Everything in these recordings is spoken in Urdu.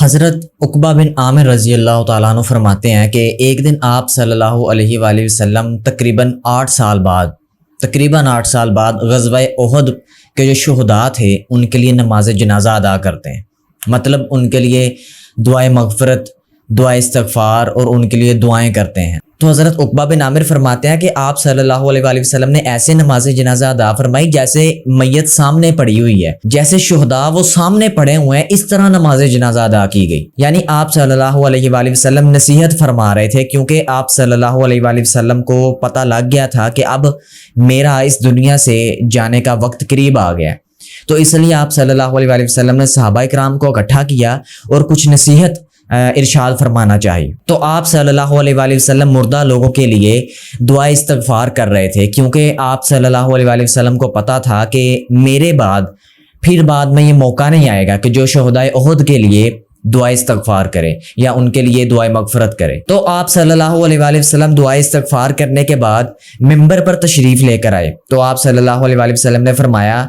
حضرت عقبہ بن عامر رضی اللہ تعالیٰ عنہ فرماتے ہیں کہ ایک دن آپ صلی اللہ علیہ وآلہ وسلم تقریباً 8 سال بعد غزوہ احد کے جو شہداء تھے ان کے لیے نماز جنازہ ادا کرتے ہیں، مطلب ان کے لیے دعائے مغفرت، دعائے استغفار اور ان کے لیے دعائیں کرتے ہیں۔ تو حضرت عقبہ بن عامر فرماتے ہیں کہ آپ صلی اللہ علیہ وآلہ وسلم نے ایسے نماز جنازہ ادا فرمائی جیسے میت سامنے پڑی ہوئی ہے، جیسے شہداء وہ سامنے پڑے ہوئے ہیں، اس طرح نماز جنازہ ادا کی گئی۔ یعنی آپ صلی اللہ علیہ وآلہ وسلم نصیحت فرما رہے تھے، کیونکہ آپ صلی اللہ علیہ وآلہ وسلم کو پتہ لگ گیا تھا کہ اب میرا اس دنیا سے جانے کا وقت قریب آ گیا ہے، تو اس لیے آپ صلی اللہ علیہ وآلہ وسلم نے صحابہ کرام کو اکٹھا کیا اور کچھ نصیحت ارشاد فرمانا چاہیے۔ تو آپ صلی اللہ علیہ وآلہ وسلم مردہ لوگوں کے لیے دعا استغفار کر رہے تھے، کیونکہ آپ صلی اللہ علیہ وآلہ وسلم کو پتہ تھا کہ میرے بعد میں یہ موقع نہیں آئے گا کہ جو شہدائے احد کے لیے دعا استغفار کرے یا ان کے لیے دعائے مغفرت کرے۔ تو آپ صلی اللہ علیہ وآلہ وسلم دعا استغفار کرنے کے بعد ممبر پر تشریف لے کر آئے، تو آپ صلی اللہ علیہ وآلہ وسلم نے فرمایا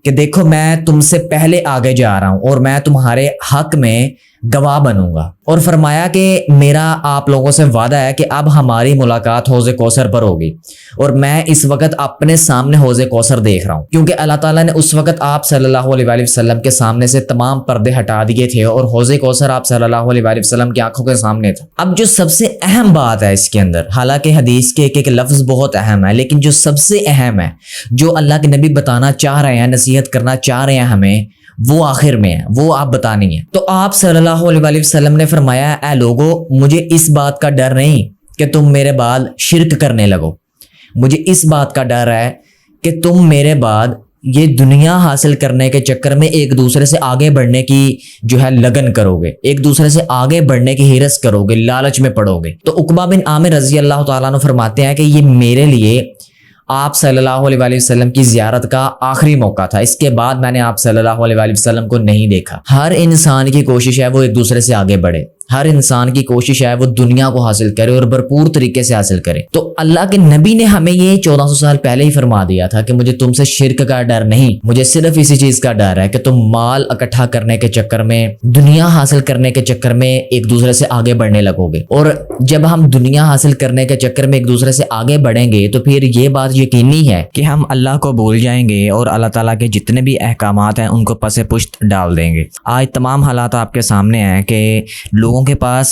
کہ دیکھو میں تم سے پہلے آگے جا رہا ہوں اور میں تمہارے حق میں گواہ بنوں گا، اور فرمایا کہ میرا آپ لوگوں سے وعدہ ہے کہ اب ہماری ملاقات حوض کوثر پر ہوگی، اور میں اس وقت اپنے سامنے حوض کوثر دیکھ رہا ہوں، کیونکہ اللہ تعالیٰ نے اس وقت آپ صلی اللہ علیہ وآلہ وسلم کے سامنے سے تمام پردے ہٹا دیے تھے اور حوض کوثر آپ صلی اللہ علیہ وآلہ وسلم کی آنکھوں کے سامنے تھا۔ اب جو سب سے اہم بات ہے اس کے اندر، حالانکہ حدیث کے ایک لفظ بہت اہم ہے، لیکن جو سب سے اہم ہے، جو اللہ کے نبی بتانا چاہ رہے ہیں، نصیحت کرنا چاہ رہے ہیں ہمیں، وہ آخر میں ہے، وہ آپ بتانی ہے۔ تو آپ صلی اللہ علیہ وآلہ وسلم نے فرمایا، اے لوگو مجھے اس بات کا ڈر نہیں کہ تم میرے بعد شرک کرنے لگو، مجھے اس بات کا ڈر ہے کہ تم میرے بعد یہ دنیا حاصل کرنے کے چکر میں ایک دوسرے سے آگے بڑھنے کی جو ہے لگن کرو گے، ایک دوسرے سے آگے بڑھنے کی ہرس کرو گے، لالچ میں پڑو گے۔ تو عقبہ بن عامر رضی اللہ تعالیٰ عنہ فرماتے ہیں کہ یہ میرے لیے آپ صلی اللہ علیہ وآلہ وسلم کی زیارت کا آخری موقع تھا، اس کے بعد میں نے آپ صلی اللہ علیہ وآلہ وسلم کو نہیں دیکھا۔ ہر انسان کی کوشش ہے وہ ایک دوسرے سے آگے بڑھے، ہر انسان کی کوشش ہے وہ دنیا کو حاصل کرے اور بھرپور طریقے سے حاصل کرے۔ تو اللہ کے نبی نے ہمیں یہ 1400 سال پہلے ہی فرما دیا تھا کہ مجھے تم سے شرک کا ڈر نہیں، مجھے صرف اسی چیز کا ڈر ہے کہ تم مال اکٹھا کرنے کے چکر میں، دنیا حاصل کرنے کے چکر میں ایک دوسرے سے آگے بڑھنے لگو گے، اور جب ہم دنیا حاصل کرنے کے چکر میں ایک دوسرے سے آگے بڑھیں گے تو پھر یہ بات یقینی ہے کہ ہم اللہ کو بھول جائیں گے اور اللہ تعالیٰ کے جتنے بھی احکامات ہیں ان کو پس پشت ڈال دیں گے۔ آج تمام حالات آپ کے سامنے ہیں کہ لوگوں کے پاس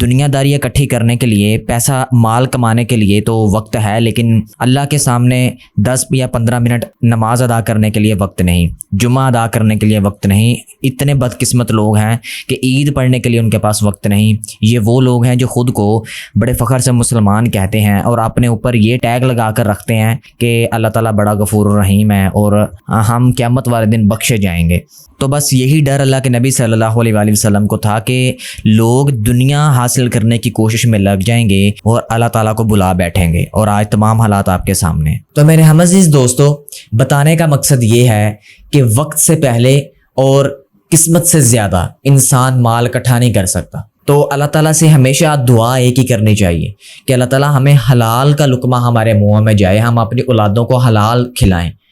دنیا داری اکٹھی کرنے کے لیے، پیسہ مال کمانے کے لیے تو وقت ہے، لیکن اللہ کے سامنے 10 یا 15 منٹ نماز ادا کرنے کے لیے وقت نہیں، جمعہ ادا کرنے کے لیے وقت نہیں۔ اتنے بدقسمت لوگ ہیں کہ عید پڑھنے کے لیے ان کے پاس وقت نہیں۔ یہ وہ لوگ ہیں جو خود کو بڑے فخر سے مسلمان کہتے ہیں اور اپنے اوپر یہ ٹیگ لگا کر رکھتے ہیں کہ اللہ تعالیٰ بڑا غفور الرحیم ہے اور ہم قیامت والے دن بخشے جائیں گے۔ تو بس یہی ڈر اللہ کے نبی صلی اللہ علیہ وآلہ وسلم کو تھا کہ لوگ دنیا حاصل کرنے کی کوشش میں لگ جائیں گے اور اللہ تعالیٰ کو بلا بیٹھیں گے، اور آج تمام حالات آپ کے سامنے۔ تو میرے ہم عزیز دوستو، بتانے کا مقصد یہ ہے کہ وقت سے پہلے اور قسمت سے زیادہ انسان مال اکٹھا نہیں کر سکتا۔ تو اللہ تعالیٰ سے ہمیشہ دعا ایک ہی کرنی چاہیے کہ اللہ تعالیٰ ہمیں حلال کا لقمہ ہمارے منہ میں جائے، ہم اپنی اولادوں کو حلال کھلائیں،